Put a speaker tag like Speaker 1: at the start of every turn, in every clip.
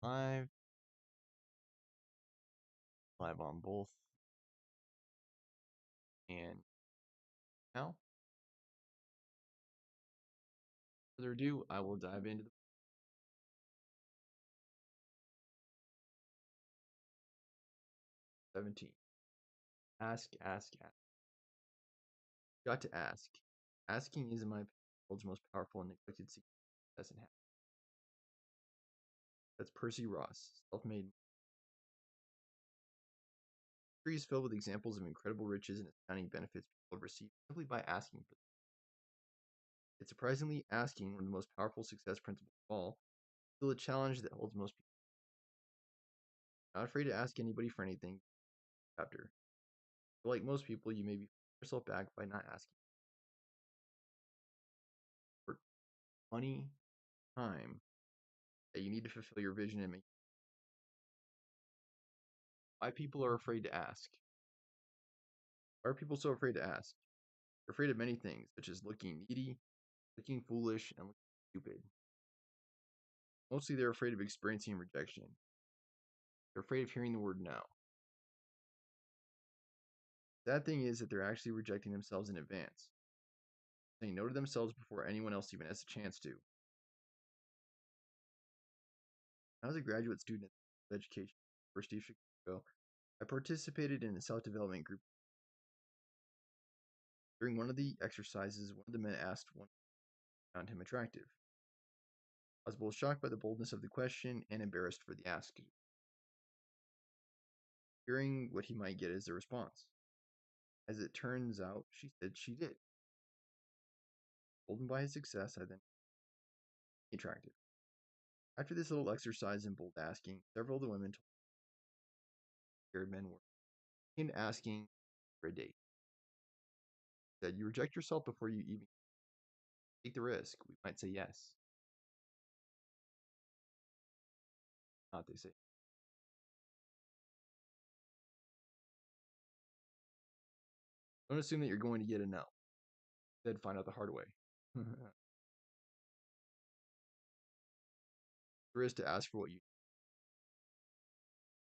Speaker 1: Live, live on both. And now, without further ado, I will dive into the 17. Ask, ask, ask. Got to ask. Asking is, in my opinion, the world's most powerful and neglected secret of success and happiness. That's Percy Ross, self-made. History is filled with examples of incredible riches and astounding benefits people have received simply by asking for them. It's surprisingly asking, one of the most powerful success principles of all, still a challenge that holds most people. Not afraid to ask anybody for anything. Chapter. But like most people, you may be holding yourself back by not asking for money, time that you need to fulfill your vision and make. Why people are afraid to ask? Why are people so afraid to ask? They're afraid of many things, such as looking needy, looking foolish, and looking stupid. Mostly they're afraid of experiencing rejection. They're afraid of hearing the word no. Sad thing is that they're actually rejecting themselves in advance, saying no to themselves before anyone else even has a chance to. When I was a graduate student at education at the University of Chicago, I participated in a self-development group. During one of the exercises, one of the men asked one who found him attractive. I was both shocked by the boldness of the question and embarrassed for the ask, fearing what he might get as a response. As it turns out, she said she did. Emboldened by his success, I then attractive. After this little exercise in bold asking, several of the women told me scared men were. Came to asking for a date. Said, you reject yourself before you even take the risk. We might say yes. Not they say. Don't assume that you're going to get a no. Instead, find out the hard way. The risk to ask for what you.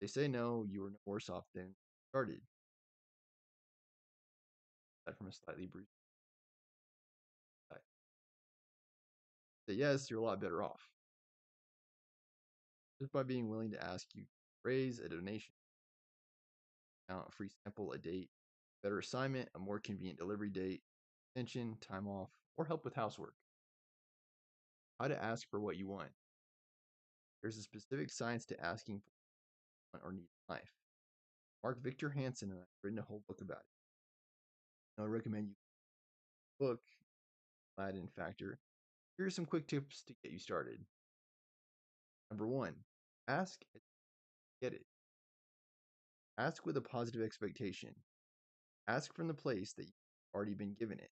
Speaker 1: They say no, you are no worse off than started. That from a slightly bruised side. Say yes, you're a lot better off. Just by being willing to ask you raise a donation, a free sample, a date, better assignment, a more convenient delivery date, extension, time off, or help with housework. How to ask for what you want. There's a specific science to asking for what you want or need in life. Mark Victor Hansen and I have written a whole book about it. I recommend you book Aladdin Factor. Here are some quick tips to get you started. Number one, ask and get it. Ask with a positive expectation. Ask from the place that you've already been given it.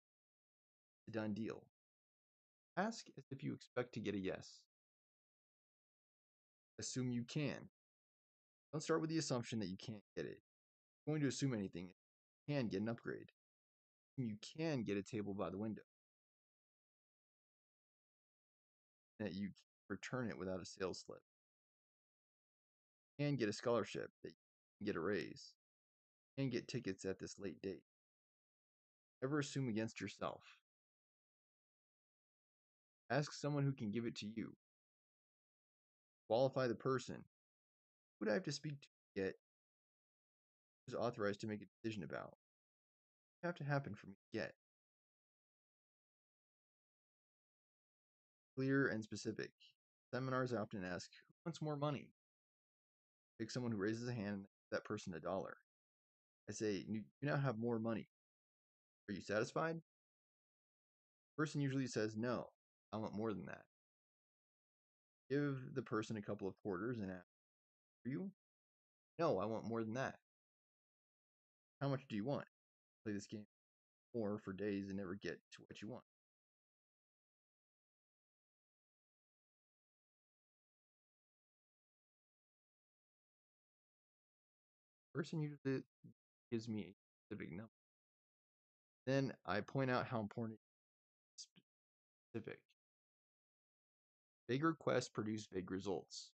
Speaker 1: It's a done deal. Ask as if you expect to get a yes. Assume you can. Don't start with the assumption that you can't get it. If you're going to assume anything, you can get an upgrade. You can get a table by the window. That you can return it without a sales slip. You can get a scholarship. That you can get a raise. You can get tickets at this late date. Never assume against yourself. Ask someone who can give it to you. Qualify the person. Who would I have to speak to get who's authorized to make a decision about? What would have to happen for me to get? Clear and specific. Seminars often ask, who wants more money? Pick someone who raises a hand and give that person $1. I say, you now have more money. Are you satisfied? The person usually says, no, I want more than that. Give the person a couple of quarters and ask, for you? No, I want more than that. How much do you want? Play this game more for days and never get to what you want. The person usually gives me a specific number. Then I point out how important it is specific. Vague requests produce vague results.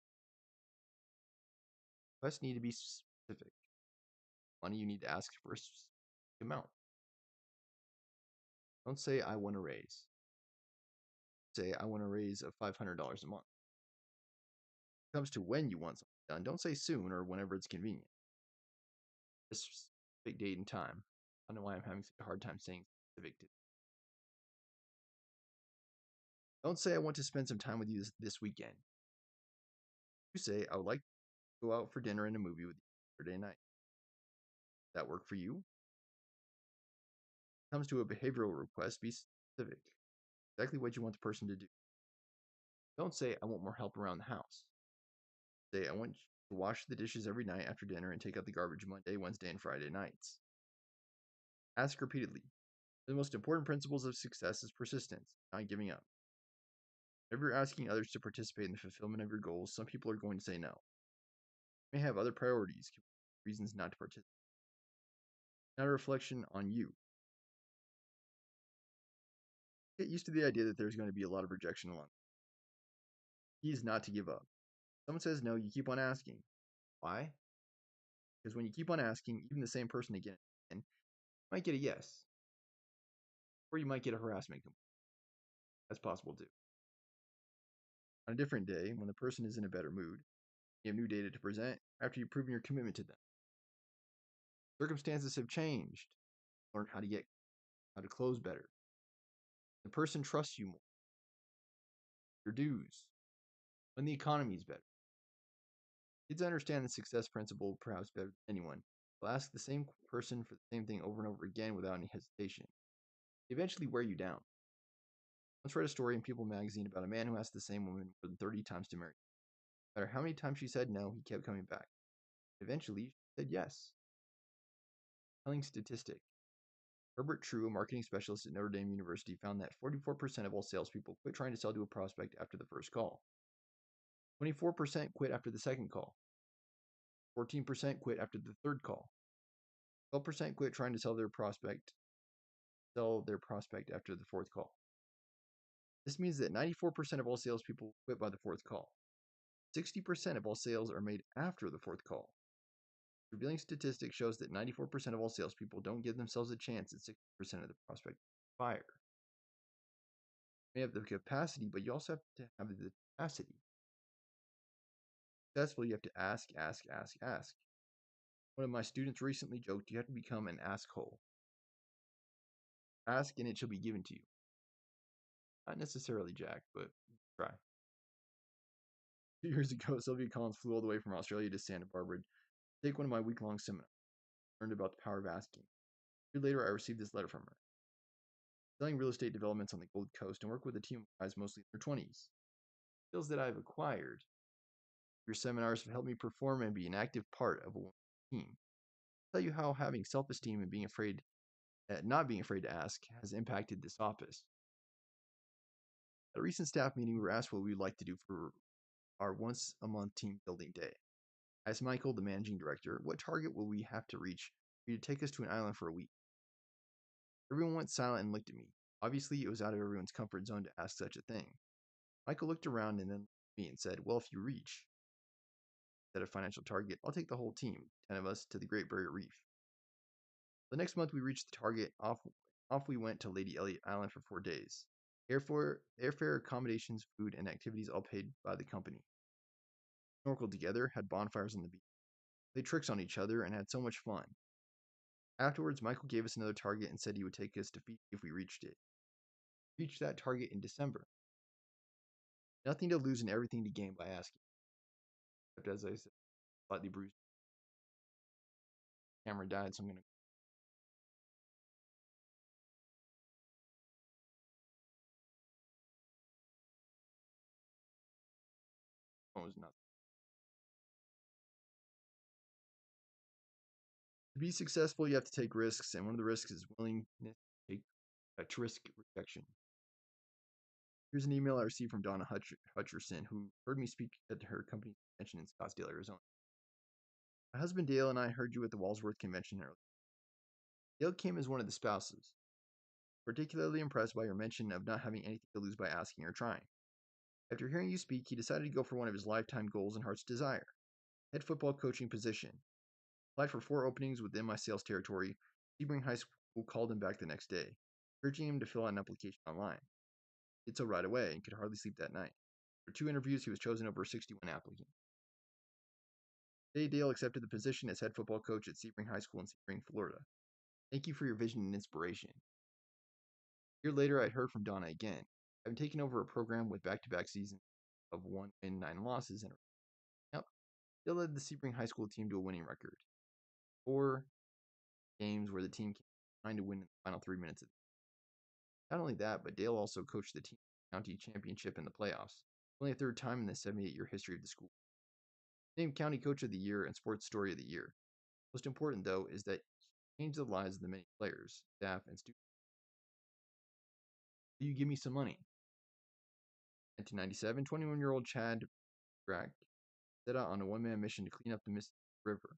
Speaker 1: Requests need to be specific. Money you need to ask for a specific amount. Don't say, I want a raise. Say, I want a raise of $500 a month. When it comes to when you want something done, don't say soon or whenever it's convenient. A specific date and time. I don't know why I'm having such a hard time saying specific. Don't say, I want to spend some time with you this weekend. You say, I would like to go out for dinner and a movie with you Saturday night. Does that work for you? When it comes to a behavioral request, be specific. Exactly what you want the person to do. Don't say, I want more help around the house. Say, I want you to wash the dishes every night after dinner and take out the garbage Monday, Wednesday, and Friday nights. Ask repeatedly. The most important principles of success is persistence, not giving up. If you're asking others to participate in the fulfillment of your goals, some people are going to say no. You may have other priorities, reasons not to participate. Not a reflection on you. Get used to the idea that there's going to be a lot of rejection along. The key is not to give up. If someone says no, you keep on asking. Why? Because when you keep on asking, even the same person again and again, you might get a yes. Or you might get a harassment complaint. That's possible too. On a different day, when the person is in a better mood, you have new data to present after you've proven your commitment to them. Circumstances have changed. Learn how to close better. The person trusts you more. Your dues. When the economy is better. Kids understand the success principle perhaps better than anyone. They'll ask the same person for the same thing over and over again without any hesitation. They eventually wear you down. I once read a story in People magazine about a man who asked the same woman more than 30 times to marry. No matter how many times she said no, he kept coming back. Eventually, she said yes. Telling statistic. Herbert True, a marketing specialist at Notre Dame University, found that 44% of all salespeople quit trying to sell to a prospect after the first call. 24% quit after the second call. 14% quit after the third call. 12% quit trying to sell their prospect after the fourth call. This means that 94% of all salespeople quit by the fourth call. 60% of all sales are made after the fourth call. Revealing statistics shows that 94% of all salespeople don't give themselves a chance at 60% of the prospect fire. You may have the capacity, but you also have to have the capacity. Successful, you have to ask, ask, ask, ask. One of my students recently joked, you have to become an asshole. Ask and it shall be given to you. Not necessarily Jack, but try. 2 years ago, Sylvia Collins flew all the way from Australia to Santa Barbara to take one of my week-long seminars. I learned about the power of asking. A year later, I received this letter from her. Selling real estate developments on the Gold Coast and work with a team of guys mostly in their 20s. Skills that I've acquired. Your seminars have helped me perform and be an active part of a team. I'll tell you how having self-esteem and not being afraid to ask has impacted this office. At a recent staff meeting, we were asked what we would like to do for our once-a-month team building day. I asked Michael, the managing director, what target will we have to reach for you to take us to an island for a week? Everyone went silent and looked at me. Obviously, it was out of everyone's comfort zone to ask such a thing. Michael looked around and then looked at me and said, well, if you reach a financial target, I'll take the whole team, 10 of us, to the Great Barrier Reef. The next month, we reached the target. Off we went to Lady Elliot Island for 4 days. Airfare, accommodations, food, and activities all paid by the company. Snorkeled together, had bonfires on the beach, played tricks on each other, and had so much fun. Afterwards, Michael gave us another target and said he would take us to Fiji if we reached it. We reached that target in December. Nothing to lose and everything to gain by asking. Except, as I said, slightly bruised. Camera died, so I'm going to. Oh, it was nothing. To be successful, you have to take risks, and one of the risks is willingness to risk rejection. Here's an email I received from Donna Hutcherson, who heard me speak at her company convention in Scottsdale, Arizona. My husband Dale and I heard you at the Walsworth convention earlier. Dale came as one of the spouses, particularly impressed by your mention of not having anything to lose by asking or trying. After hearing you speak, he decided to go for one of his lifetime goals and heart's desire, head football coaching position. Applied for 4 openings within my sales territory. Sebring High School called him back the next day, urging him to fill out an application online. He did so right away and could hardly sleep that night. For 2 interviews, he was chosen over 61 applicants. Today, Dale accepted the position as head football coach at Sebring High School in Sebring, Florida. Thank you for your vision and inspiration. A year later, I heard from Donna again. Having taken over a program with back-to-back seasons of 1 win, 9 losses, and yep, Dale led the Sebring High School team to a winning record. 4 games where the team came trying to win in the final 3 minutes. Not only that, but Dale also coached the team county championship in the playoffs, only a third time in the 78-year history of the school. Named County Coach of the Year and Sports Story of the Year. Most important, though, is that he changed the lives of the many players, staff, and students. Will you give me some money? 1997, 21-year-old Chad Brack set out on a one-man mission to clean up the Mississippi River.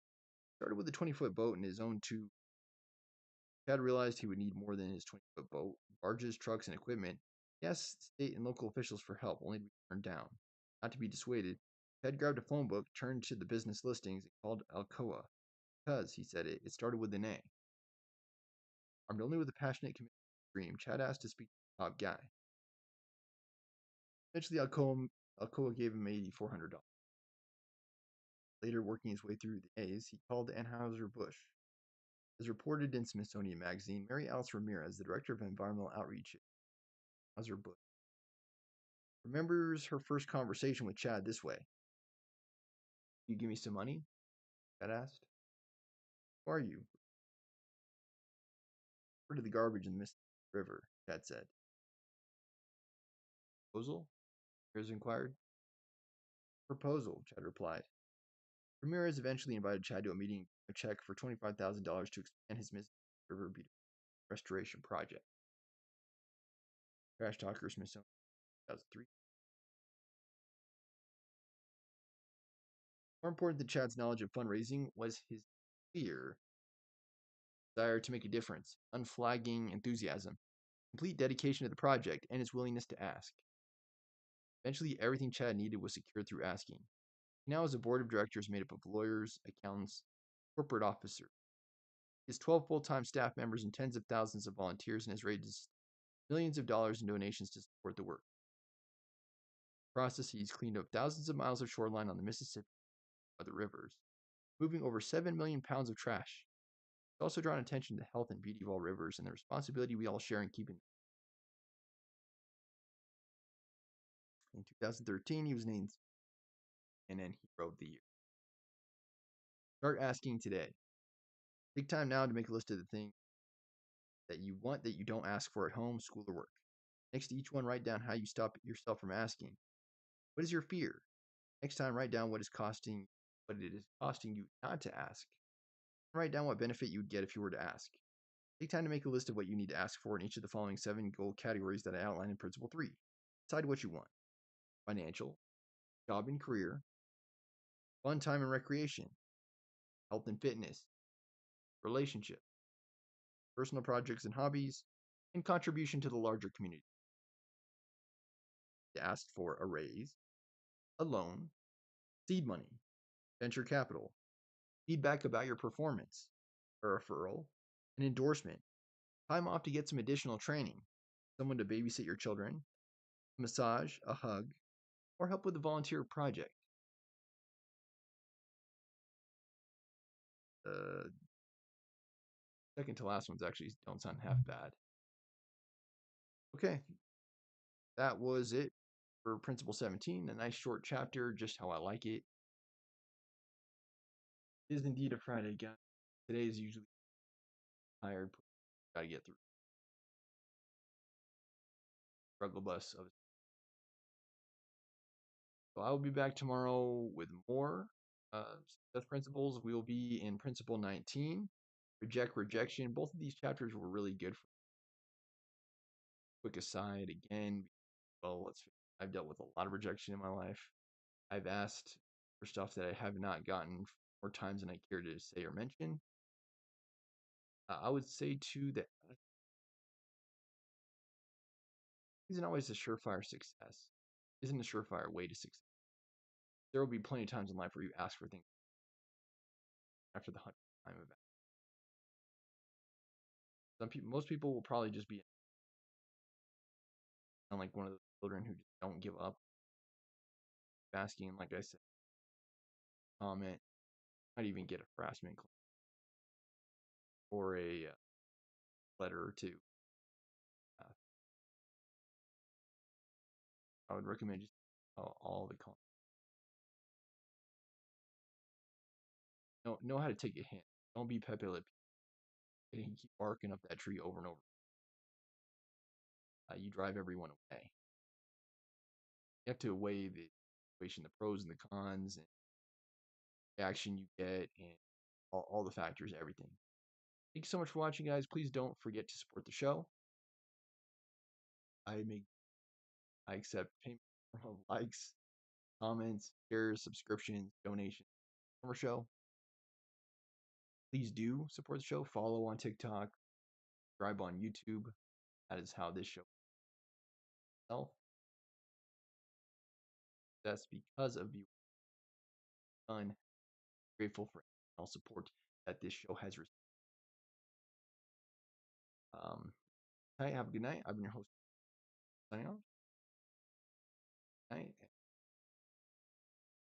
Speaker 1: Started with a 20-foot boat and his own 2. Chad realized he would need more than his 20-foot boat, barges, trucks, and equipment. He asked state and local officials for help, only to be turned down. Not to be dissuaded, Chad grabbed a phone book, turned to the business listings, and called Alcoa. Because, he said it started with an A. Armed only with a passionate commitment to the dream, Chad asked to speak to the top guy. Eventually, Alcoa gave him $8,400. Later, working his way through the A's, he called Anheuser-Busch. As reported in Smithsonian Magazine, Mary Alice Ramirez, the director of environmental outreach at Anheuser-Busch, remembers her first conversation with Chad this way. You give me some money? Chad asked. Who are you? Where to the garbage in the Mississippi River, Chad said. Proposal? Ramirez inquired. Proposal, Chad replied. Ramirez eventually invited Chad to a meeting, a check for $25,000 to expand his Mississippi River restoration project. Trash Talker Smithsonian 2003. More important than Chad's knowledge of fundraising was his clear desire to make a difference, unflagging enthusiasm, complete dedication to the project, and his willingness to ask. Eventually, everything Chad needed was secured through asking. He now has a board of directors made up of lawyers, accountants, corporate officers. He has 12 full-time staff members and tens of thousands of volunteers and has raised millions of dollars in donations to support the work. In the process, he's cleaned up thousands of miles of shoreline on the Mississippi and other rivers, moving over 7 million pounds of trash. He's also drawn attention to the health and beauty of all rivers and the responsibility we all share in keeping them. In 2013, he was named CNN Hero of the Year. Start asking today. Take time now to make a list of the things that you want that you don't ask for at home, school, or work. Next to each one, write down how you stop yourself from asking. What is your fear? Next time, write down what it is costing you not to ask. And write down what benefit you would get if you were to ask. Take time to make a list of what you need to ask for in each of the following 7 goal categories that I outlined in Principle 3. Decide what you want. Financial, job and career, fun time and recreation, health and fitness, relationship, personal projects and hobbies, and contribution to the larger community. You asked for a raise, a loan, seed money, venture capital, feedback about your performance, a referral, an endorsement, time off to get some additional training, someone to babysit your children, a massage, a hug, or help with a volunteer project. The second to last ones actually don't sound half bad. Okay, that was it for Principle 17. A nice short chapter, just how I like it. It is indeed a Friday, guys. Today is usually tired. Gotta get through. Struggle bus of. So I will be back tomorrow with more success principles. We will be in Principle 19, reject rejection. Both of these chapters were really good. Quick aside again, well, I've dealt with a lot of rejection in my life. I've asked for stuff that I have not gotten more times than I care to say or mention. I would say too that isn't always a surefire success. Isn't a surefire way to success. There will be plenty of times in life where you ask for things after the 100th time of it. Most people will probably just be like one of those children who just don't give up, asking, like I said, comment, might even get a harassment claim or a letter or two. I would recommend just all the comments. Know how to take a hint. Don't be Pepe Le Pew and keep barking up that tree over and over. You drive everyone away. You have to weigh the situation, the pros and the cons, and the action you get, and all the factors, everything. Thank you so much for watching, guys. Please don't forget to support the show. I accept payment from likes, comments, shares, subscriptions, donations from our show. Please do support the show. Follow on TikTok, subscribe on YouTube. That is how this show itself. That's because of you. Grateful for all support that this show has received. Have a good night. I've been your host, signing off. Night.